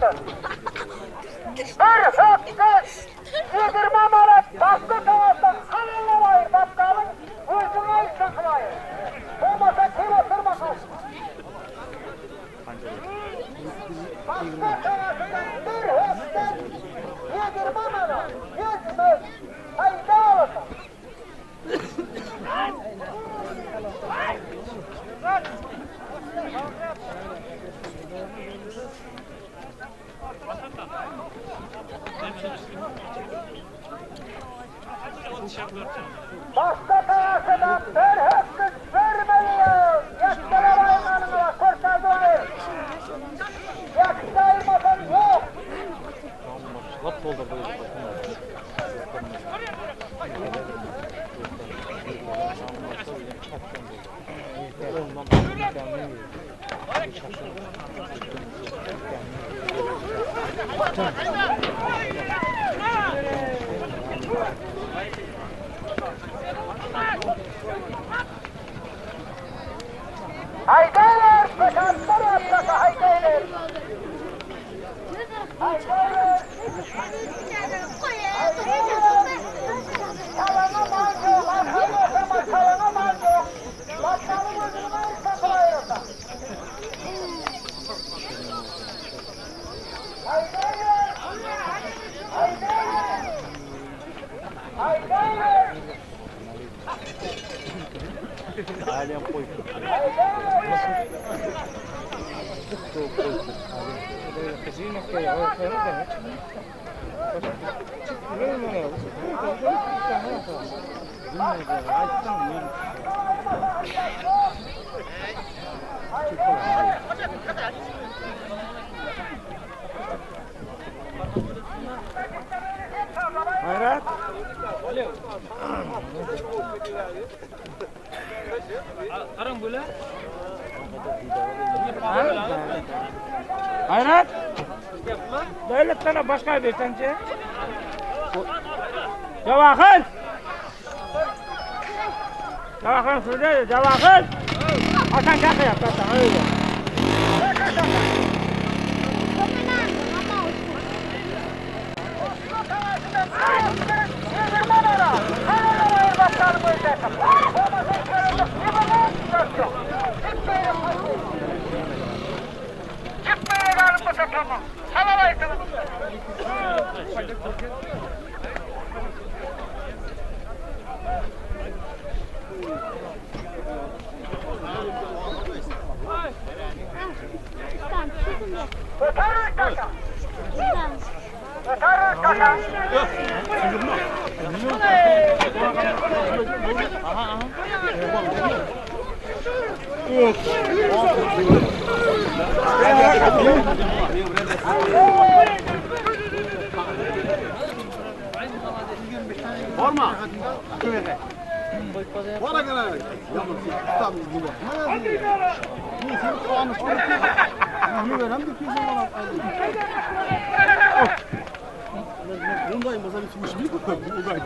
Haydatır. Bir hıkkı yedirmem alıp baskı tavasdan kanınla ayır batkalın özüne saklayır. Olmasa kim oturmasın. Baskı tavasından bir hıkkı yedirmem alıp yüzümüz hayda olsun. Başka tarafından bir hıkkı vermeliyor. Yakçalar aymanına kurtarılır. Yakçı ayırmadan yok. Lap doldurdu. Haydaylar, kaçanlar atlasa haydaylar. Haydaylar. Kalana mal yok, arkadaşlar kalana mal yok. Başkanın özüne saklayırsa. Haydaylar. Haydaylar. Haydaylar. Alem koy. Hayrat. Arang bola. Hayrat. Devlet sana başka bir sence. Cevahir. Cevahir şurada Cevahir. Hasan şaka yap Hasan öyle. Forma. Bora galera. Tá muito Ni sen soğanı soğanı. Bunu veren bir kez olarak aldım. Bundayım bazı bir sürüş bir koyup buradayım.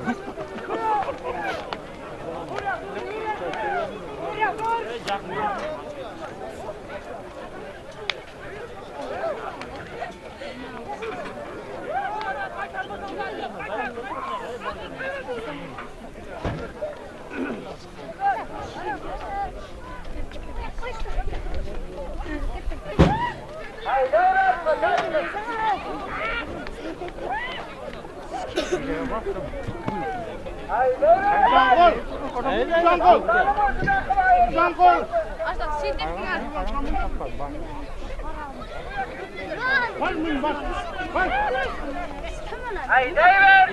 Haydaylar.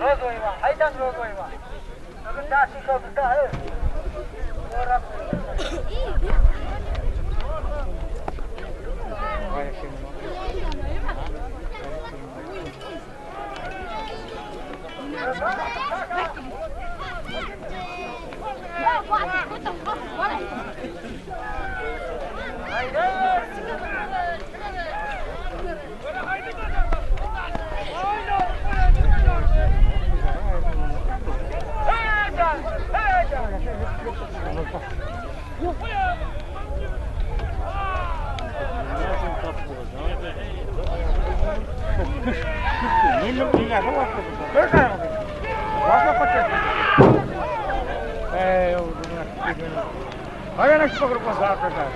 Rozoyva, haydan rozoyva. Bugün daha şişolukta hayır. Hayır. nerede var? Böyle tane mi? Bak bak bak. Hayır ne çıkıyor bu saat kadar.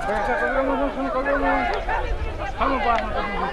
Böyle kalıyor musun? Kalıyor musun? Tamam bak bak bu.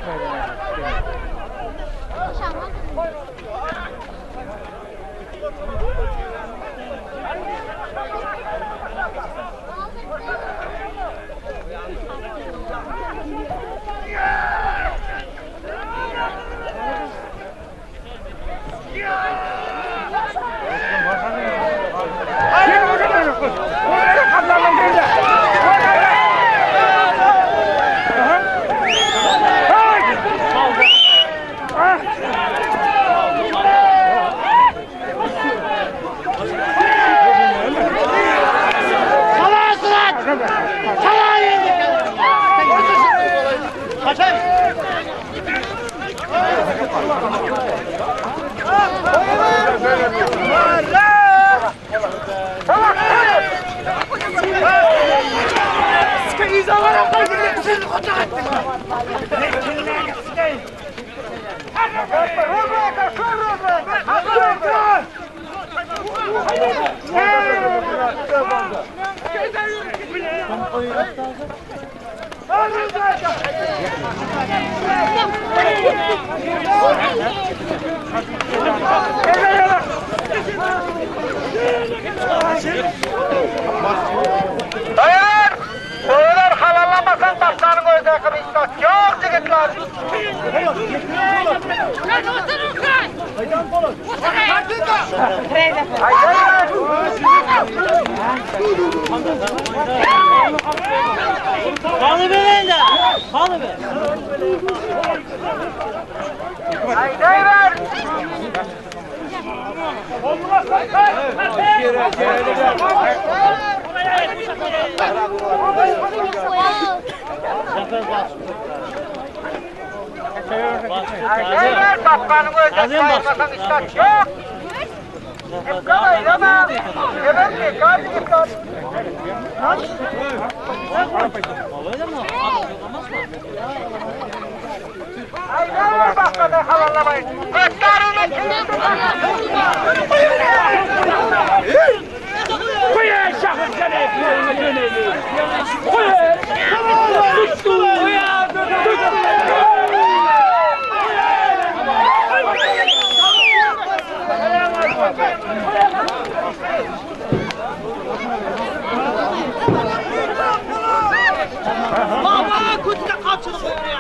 Dayan! Soğular halalamasan başlarının özdeki bir istat yok çocuklar. Halı be lan. Halı be. Haydi ver! Haydi ver! Başlarının özdeki sayılmasan istat yok. Yıkkama yama! Yemem ki gazi yıkkam. Öyle mi? Olmaz mı? Haydi ver başlarını halallamayın. Gösterinin kimisi Koyun şahır seni. Koyun. Tuttu ya. Baba kutuda kaçırdı ya.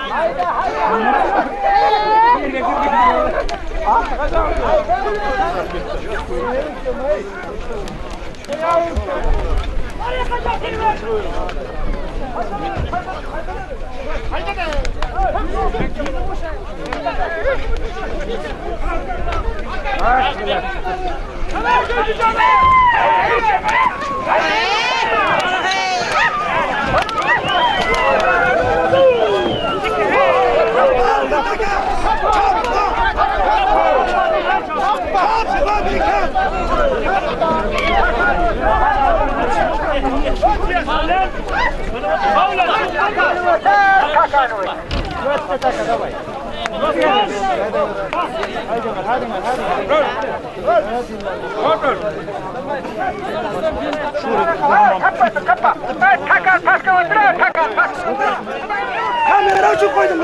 Kamera açıp koydum.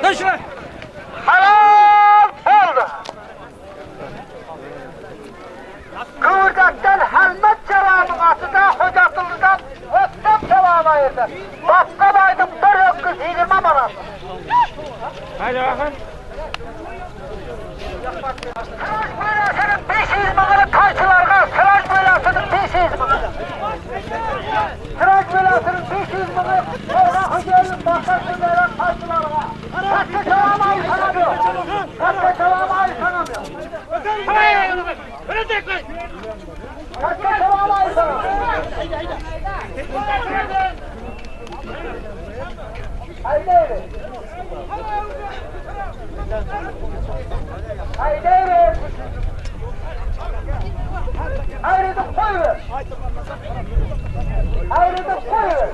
Dön şuna. Halal oldu. Kıvırcaktan helmet cevabın atıda Hocatılı'dan Özlem cevabı ayırdı. Başka baydım 420 manat. Hadi bakın. Tıraş böylesinin 500 manatı kayçılarga, tıraş böylesinin 500 manatı. Tıraş böylesinin 500 manatı, sonra hıcayın bakasını veren kayçılarga. Kaçta cevabı ayı sanamıyor. Kaçta cevabı ayı sanamıyor. Öyle tekrar. Kaçta cevabı ayı sanamıyor. Haydi evet. Haydi evet. Ayrıca koyuyor. Ayrıca koyuyor.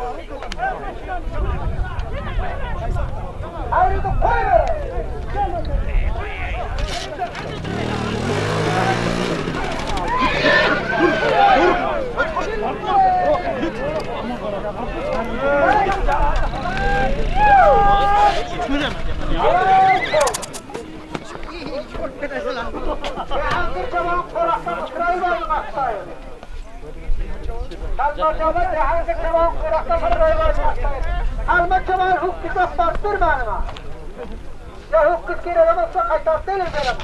Kuyruğu koyun. Hangi çaban kuraktan kırayı hastayım. Kalma çaban hangi çaban kuraktan kırayı hastayım. Kalma çaban hukuk bastır bana. Ya hukuk kere olmazsa kaytar değilim benim.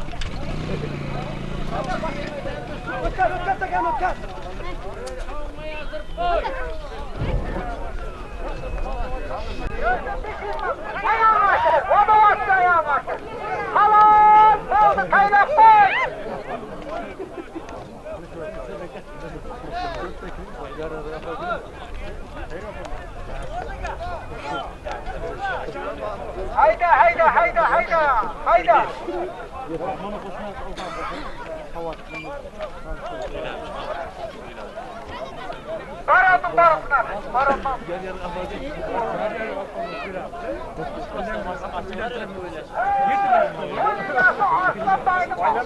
Ayağım açtır, o da açtı ayağım açtır. Halal, oldu kaynak koy. Hayda, hayda, hayda, hayda, hayda. Barandım barasına, baranmam.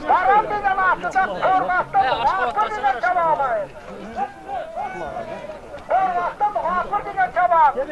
Baran dedim aslında, korkakta muhafır dine çabalayın. Korkakta muhafır dine çabalayın.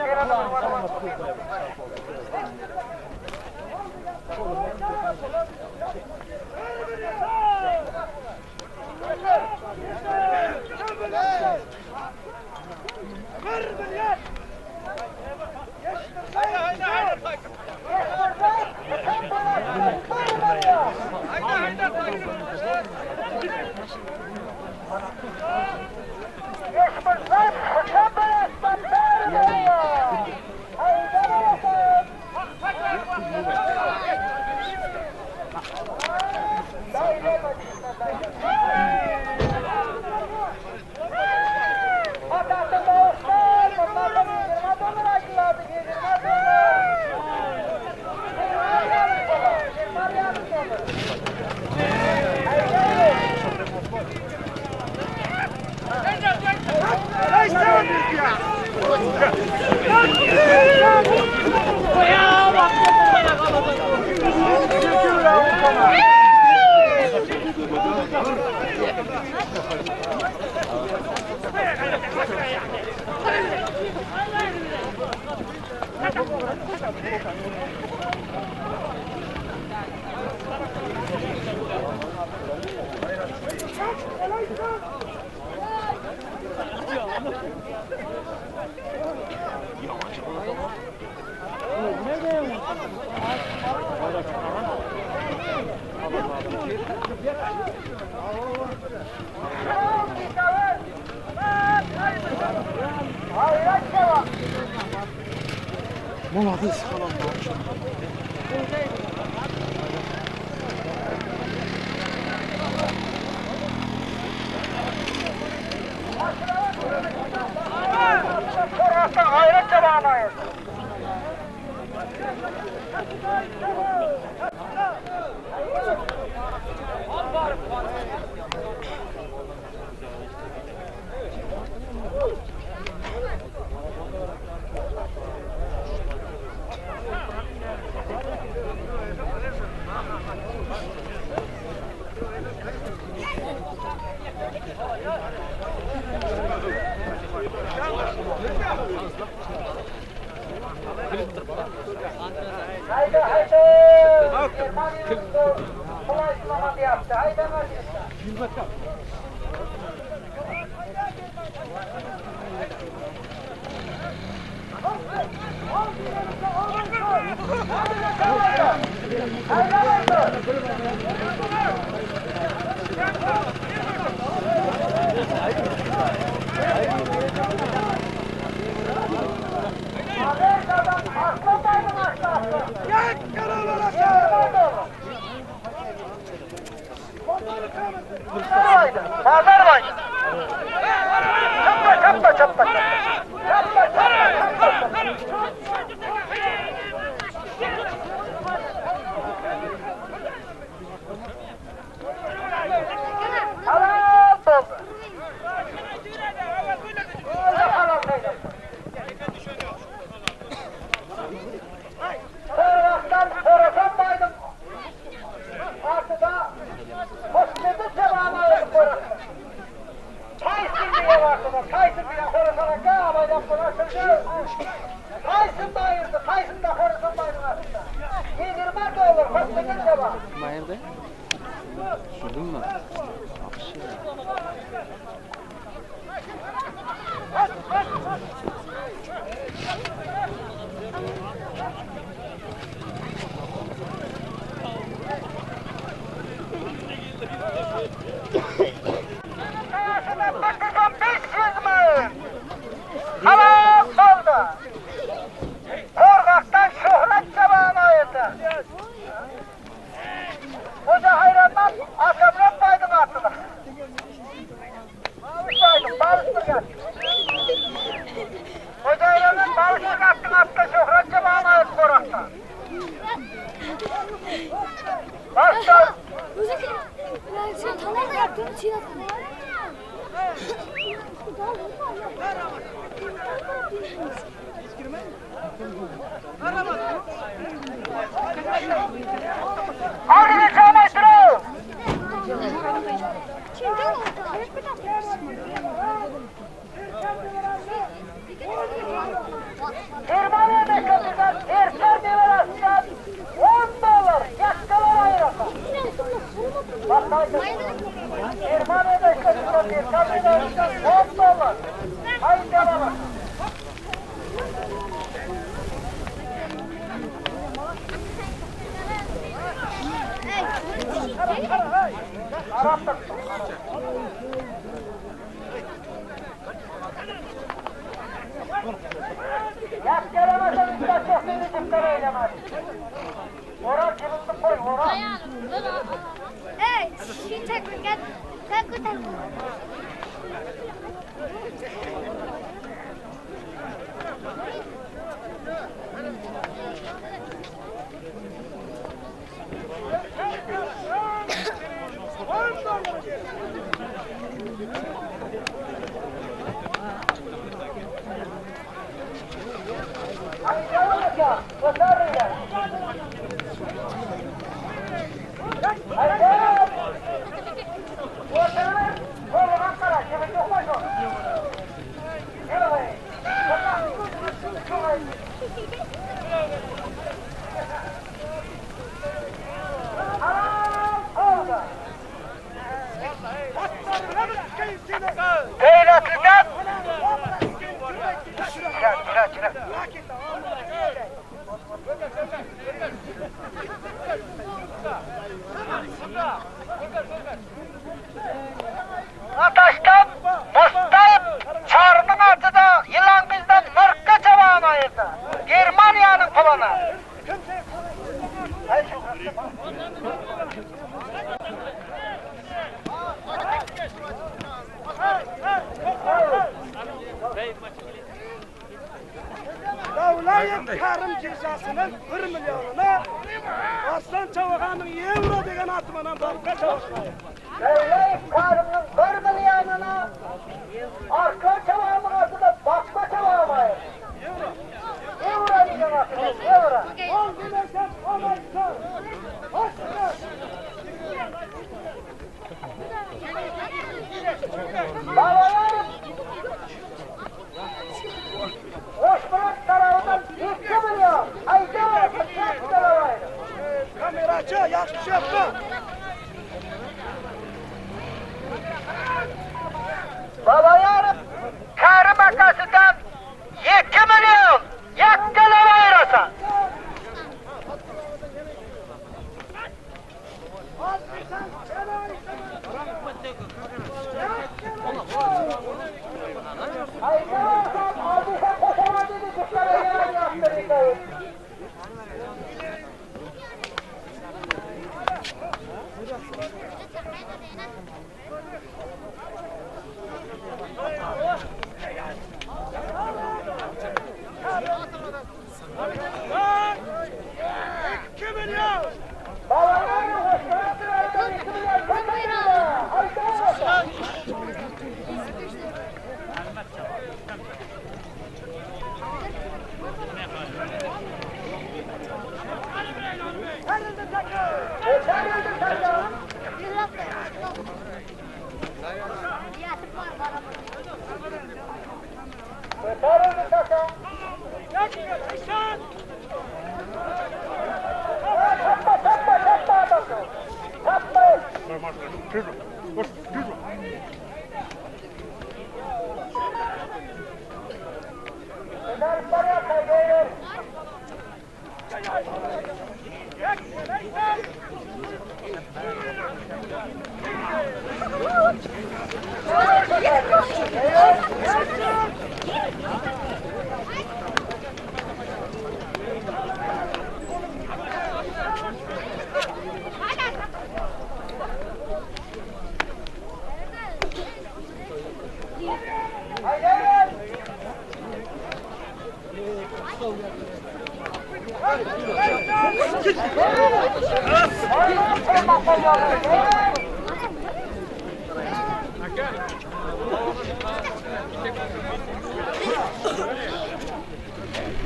Korkaktan hayret çabalayın. Haydi haydi. Kolay sulaman yaptı. Haydi hadi. Kaysın bayırdı, kaysın da karısın bayırın aslında. 20 da olur, başka de var. Bayırda? Sürdün mü? Kayasına bakırsam 500 mı? Halam oldu. Korkaktan şöhret cevabını ayırdı. Hoca hayrandan asamdan baydın attılar. Baydın, bağıştır gel. Hoca hayrandan bağıştır attı şöhret cevabını ayırdı korkaktan. Başla. Sen tanrı da yaptığını çiğne Hadi geçelim maestro. Germaniya meşretinden Erser Demiras'tan $10 yakkalar ayırasın. Bakmayın. Germaniya meşretinden Erser Demiras'tan $10. Haydi devam et. Arap'ta. Yak gelemezsen üstüne çok seni dipten eylemez. Oran cibinli koy, oran. Hey, she take me get that good time. Haydi devam et ya, götürün ya. Haydi. Götürün. Böyle bakkara, cibin yok başım. Yürü be. Devletinden çıra. Ataş'tan Mustayip Çağrı'nın atıda yılan bizden mırkka çabağını ayırdı. Germaniyanın pulunu. Davlayet karım cezasının 1 milyonuna Aslan Çavağan'ın euro degen atmanan barka çavuşmayı. Devlet karının 1 milyonuna arka çabağımın atıda bakma çabağımı ayırdı. Euro diyeceğim atıda, euro. Ol giderken olaysın. Hoşçakalın. Babalarım Hoşburak tarafından 2 milyon ayda 4 liraydı. Kameraçı yaxşı şey yapma. Babalarım karı makasından 2 milyon yakkalar ayırasa. Ayda aldıysan koşamaz dedi dükkana gelen yaptırıydı. Babalarım hoşburak tarafından 2 milyon ayda. Kurtarın kaka. Çapma adamı. Çapmayın. Bunlar paraya kaygıyor.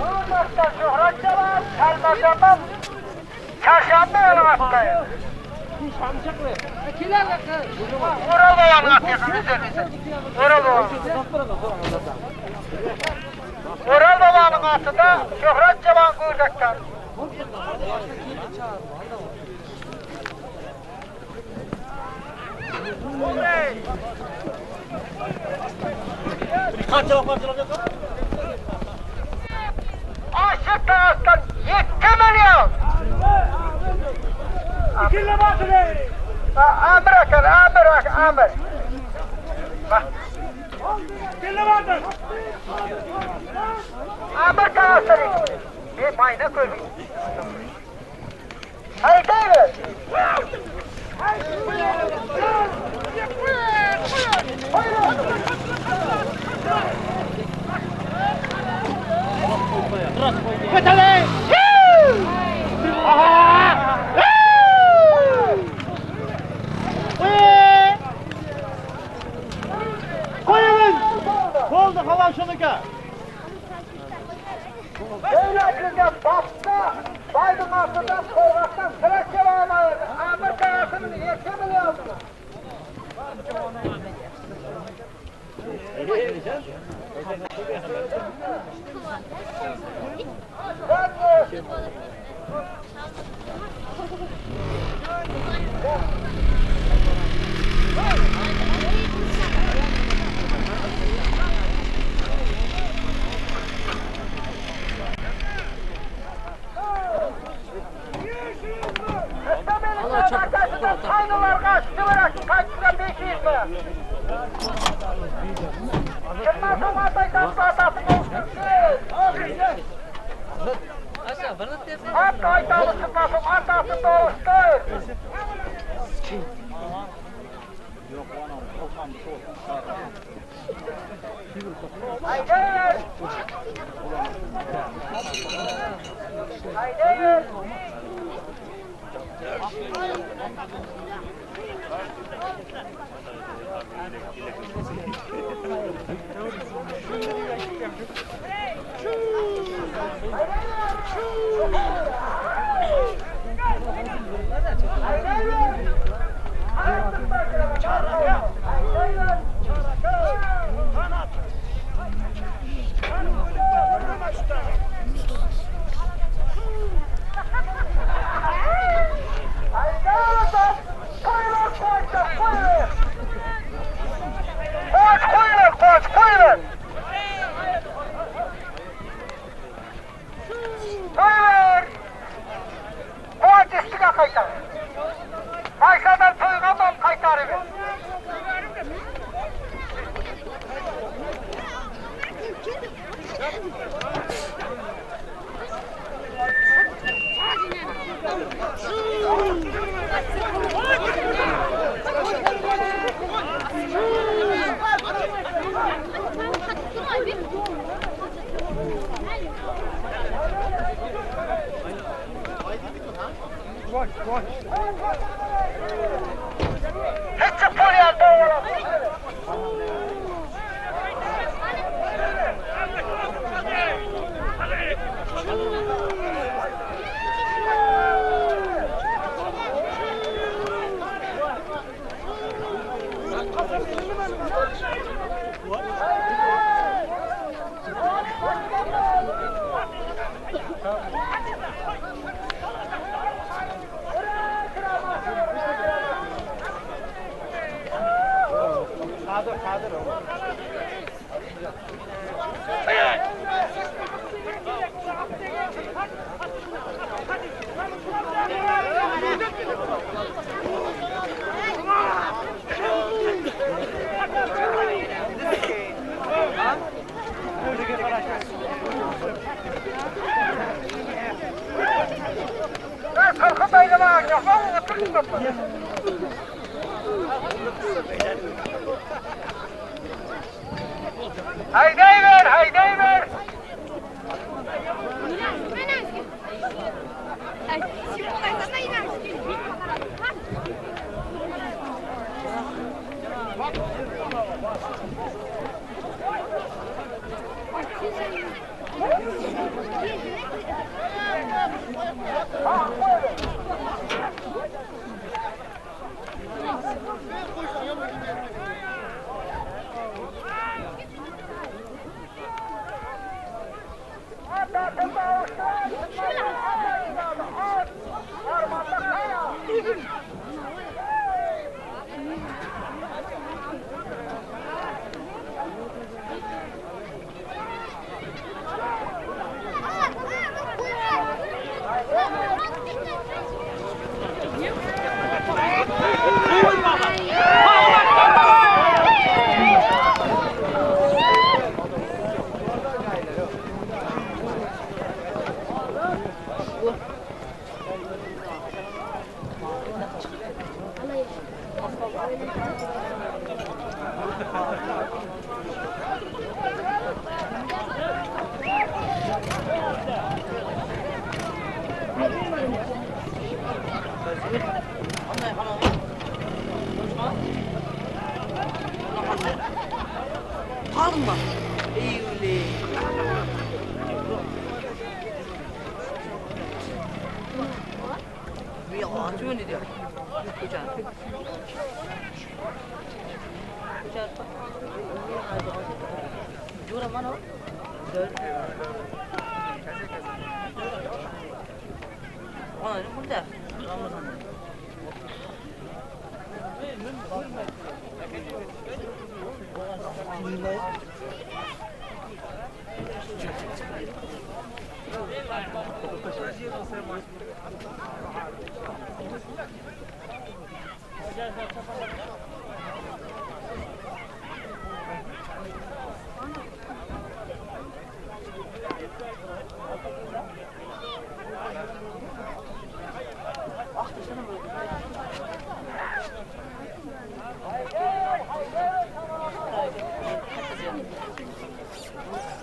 Ağzakta şöhretçe var, çalmacamam. Çarşamba yalanatlayın. Orada yalanatlayın üzerinize. Oral babanın altında şöhretçe var kuyrucaklar. Aşık taraftan 7 milyon. Kille batırı. Amir. Bak. Kille batır. Amir taraftan. Bir mayna koyayım. Haydi ver. Oldu falan şunuka. Devletinde bastı. Baydın altından korkaktan sıra çevamaydı. Amir tarafının 7 milyon. Aynılar kaçtı bıraktı, kaçtı 500 lira. Çıkmazsa mataydan patlasın olsun. At aydalı çıkmasın, atasın doğuştur. Haydi. Haydi. Ben kalkıp aylamak yok. Ben oturup Haydayver, haydayver. Alma. İyi öyle. Bir ağacı öyle diyor. Güzel. Güzel. Jura mana? Dört. Ona ne burada?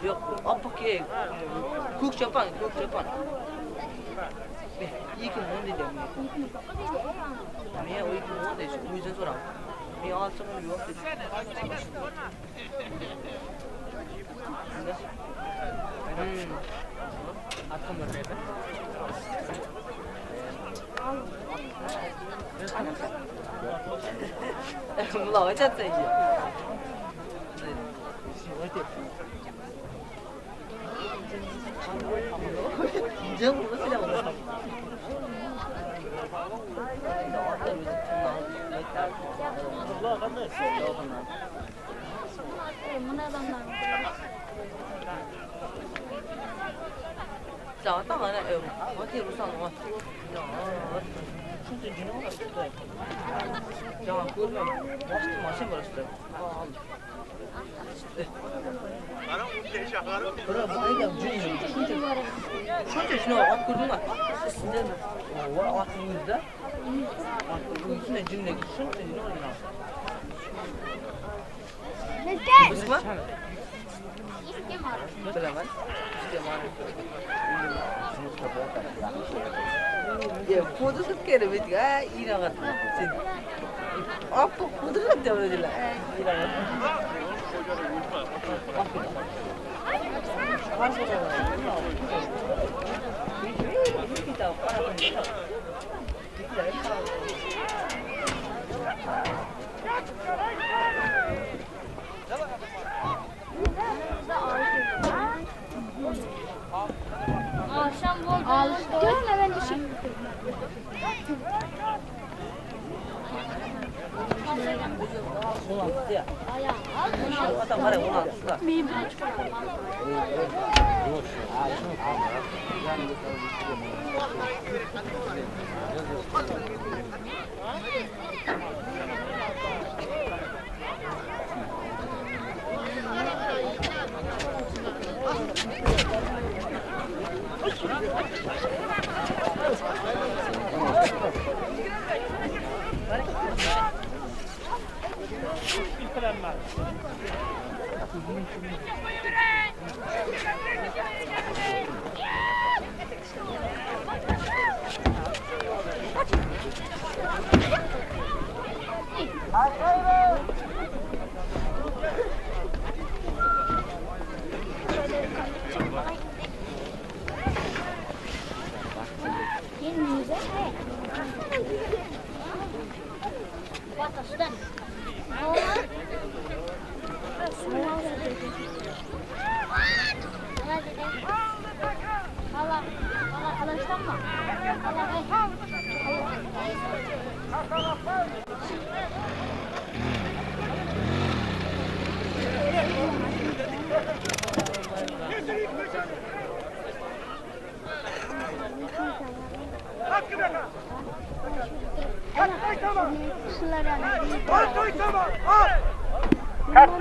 Yok, apa ke? Kuk Japan. İyi ki mon dedi. Niye o iki mon dedi? Bu yüzden sonra. Niye alsam onu yok dedi. Atkım var dedi. Mulai aja tu je. Jom mesti dah boleh. Zaten ana mati rusak mah. Çünkü günah var. Jangan kurang, masih berasal. Berapa banyak jenis? Çünkü şunu at kurdum da. Sizden o aklınızda. Aklınızda cümle gitsin. Ne oluyor? Ne? Bismillah. İstemar. Bilemem. Ya foto sekere betul, ira kat. Apa foto kat dia boleh jelas. Ira kat. Kita Akşam bol alıştım hemen düşün. ulang dia. Kata mana ulang sudah.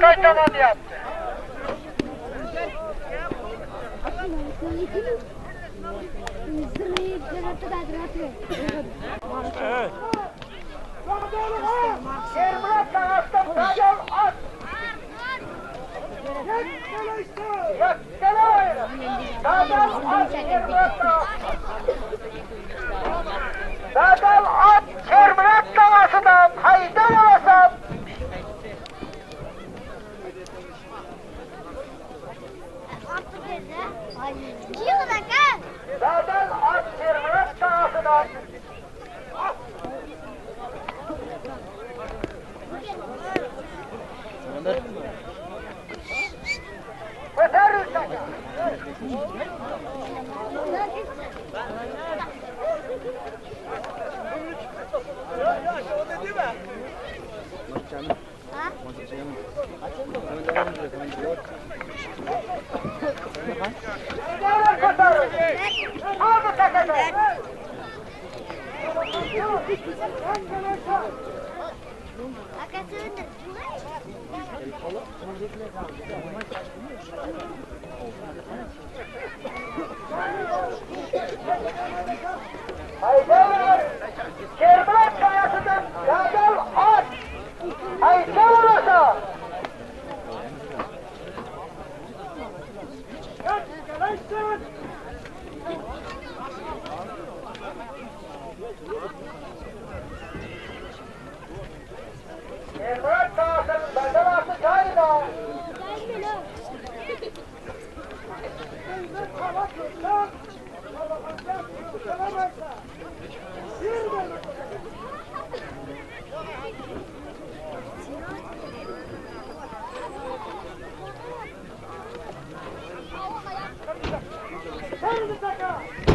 Kaç zaman yaptı? Kermurat Kağas'tan Dadal at. Yakkala oyna. Dadal at Kermurat Kağas. Dadal at Kermurat Kağas'dan haydan olasam. Dadal at Kermurat Kağas'dan. Öter üstüne. Gidelim kurtarın. Aldı takacak. Haydar! Kermurat Kayası'ndan Dadal at! Haydar olasa! Kermurat Kayası'nın Dadal atı kayda!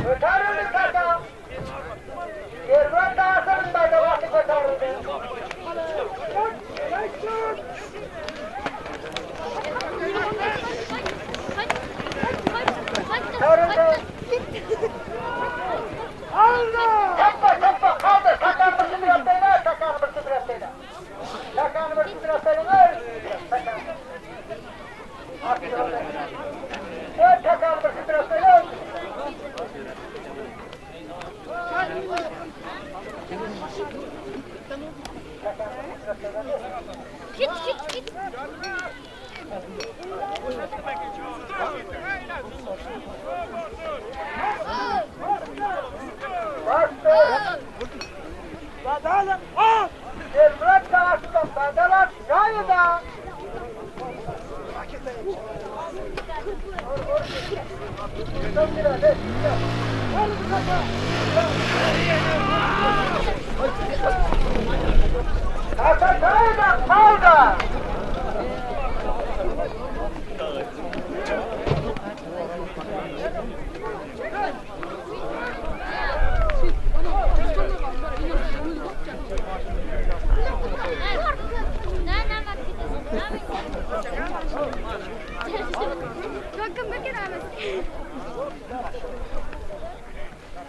Öterli kaka! Kermurat Kayası'nın Dadal atı kurtarıldı. Çappa kaldır. Sakan mısın biraz beyler? Sakan mısın biraz beyler? Sakan mısın biraz beyler? Sakan. Evet, sakan mısın biraz beyler? Git. Bastı. Dadal at! Kermurat Kayası'ndan Dadal at kayda! Kaka kayda kaldı!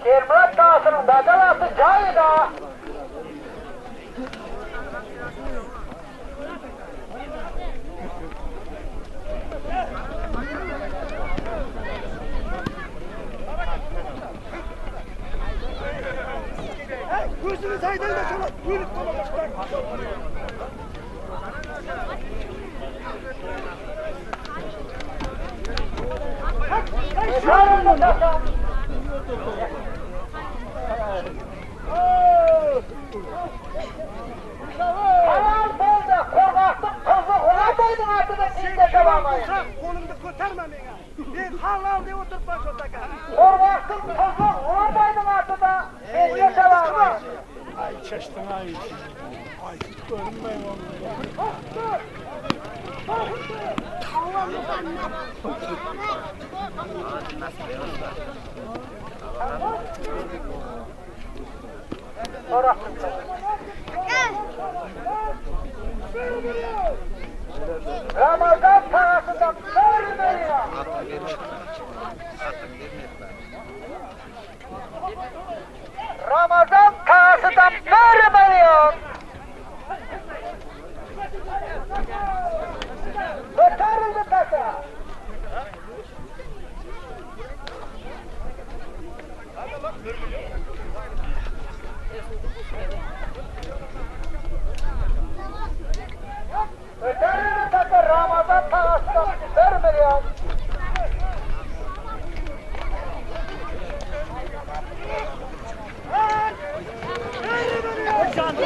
Kermurat Kayası'nın Dadal atı kayda! Gözünü saydın da şuna buyurun tamam çıkar. Yeterli kaka! Hayal bolda korkaktın kızı olamaydın artık sizde kalamayın. Sen kolumda kotarma beni. Ben halal diye oturup baş otaka. Korkaktın kızı olamaydın artık sizde kalamayın. Ay çeştin ay. Ay hiç görünmeyin onu. Ramazan parasından vermiyor. Ramazan parasından vermiyor. Götürüldü peki. Götürüldü peki Ramazan parasından vermiyor.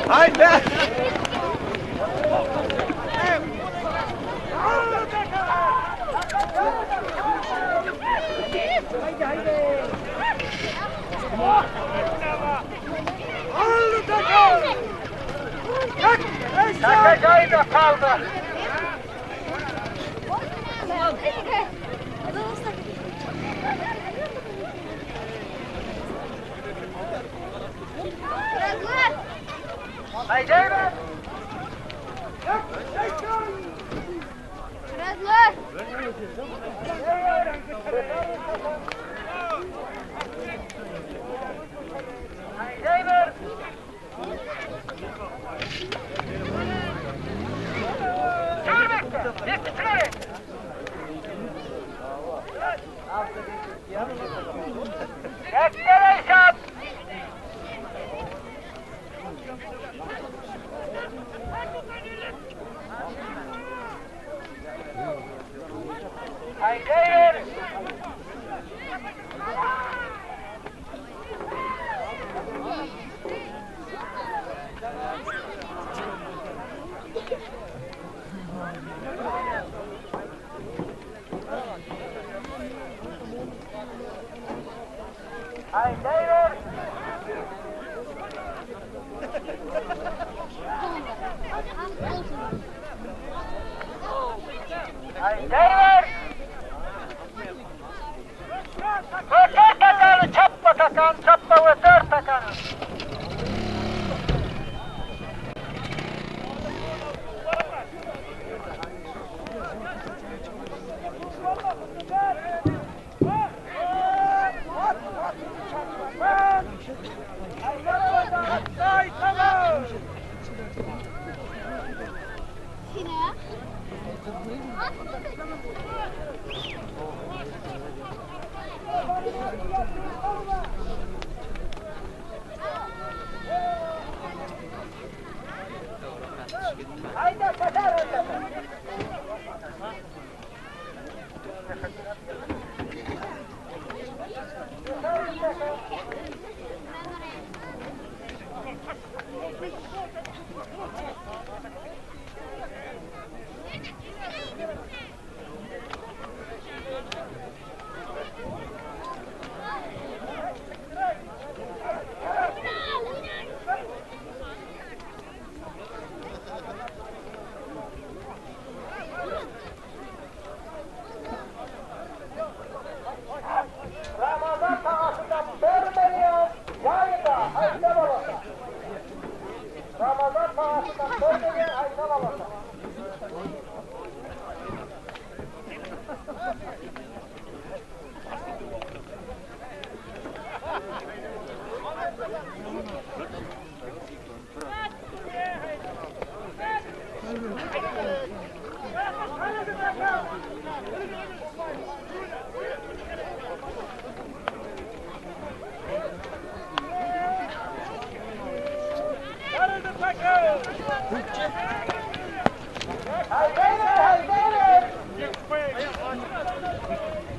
Haydi. Takacayı da kaldı. Haydi be. Haydi be. Çevirmekte. Bir çıkarın. Declaration. Haydi be. Haydi be. Haydi be. Öter takanı çapla takan, çapla öter takanı. Haydi kaçar öyle. Ramazan parasından vermiyor. Yayı da hayda babası. Ramazan parasından vermiyor. Hayda babası.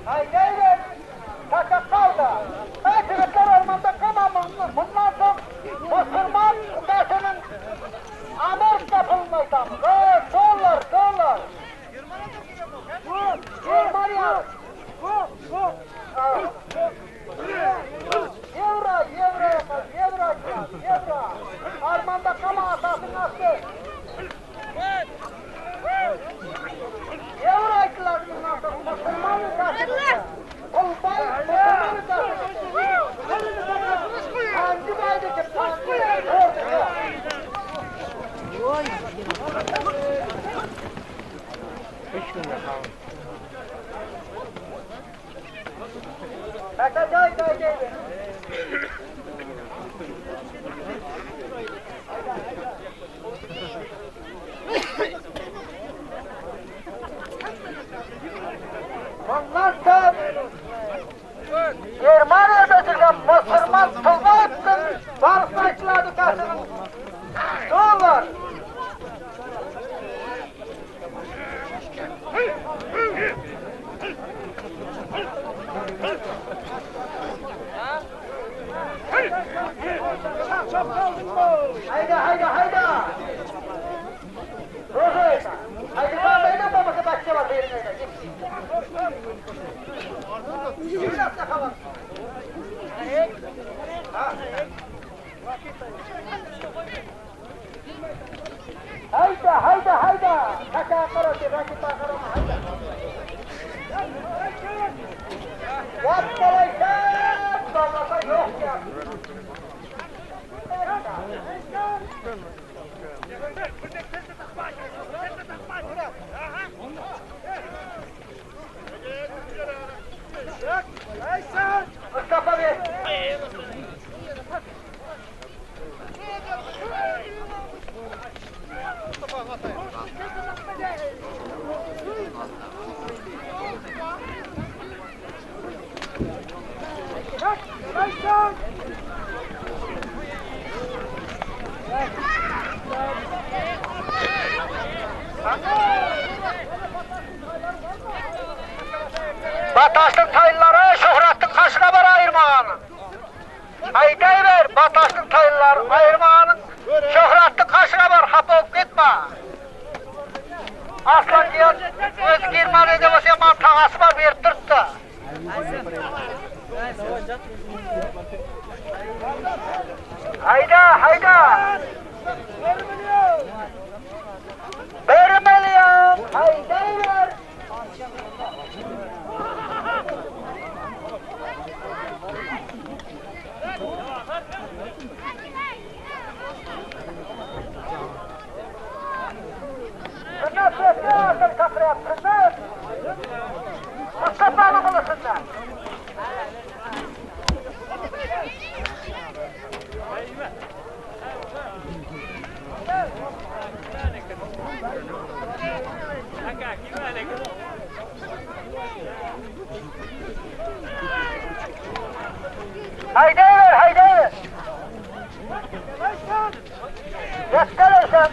Haydi taka kaldı. Belçilikler ormanda kamamanlı. Bundan sonra Müslüman ümmetinin Amerika yapılmayacak. Dolar. Germanya. Euro. Armanda kama asasını astı. Euro ayıktılar bundan sonra. Müslüman ülkesi. Kaçacak da değil. Bundan sonra Germaniyada çıkan Müslüman Tuzlattın balıkçılar dükkanının doğular. Hayda hayda hayda. Roza haydi kalmayın babası bahçe var yerine. Bir hafta kalan. Hayda hayda hayda. Kaça karate rakip bakarım hayda. Yapmalaysan babası yok ya. Mustafa Bey. Bataşın tayılları şöhretin kaşına var ayırmağının. Haydayver Bataşın tayıllar ayırmağının şöhretin kaşına var hapok gitme. Aslan diyor öz girmanede olsa yaman tağası var verip durdu. Hayda hayda. Vermeliyim. Haydayver. Nasıl kapı yapsınlar? Mustafa'nın bulursunlar. Haydayver, haydayver. Yaskalaysan.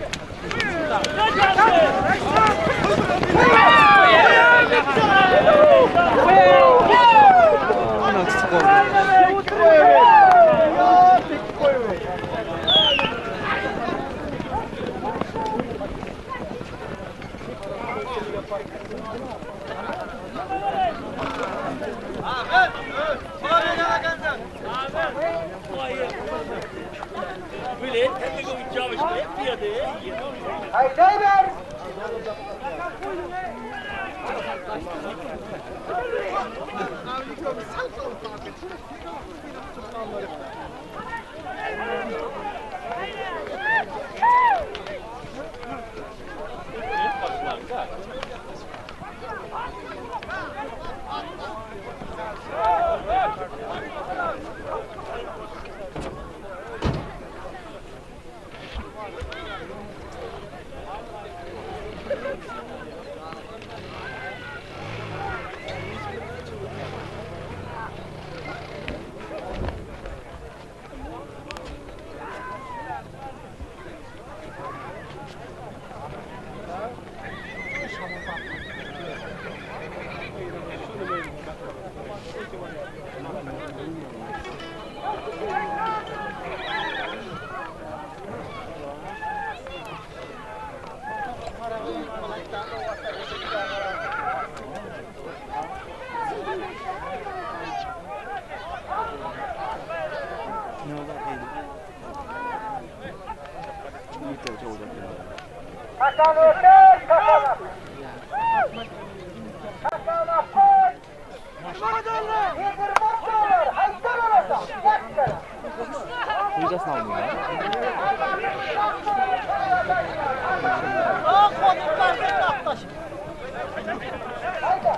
Haydayver. Hasan Öter, Hasan. Hasan Öter. Nedir motor? Haydan olacak. Yakın. Kuyuda salmıyor ya. Aa, koduklar bir yaklaşık. Hayda.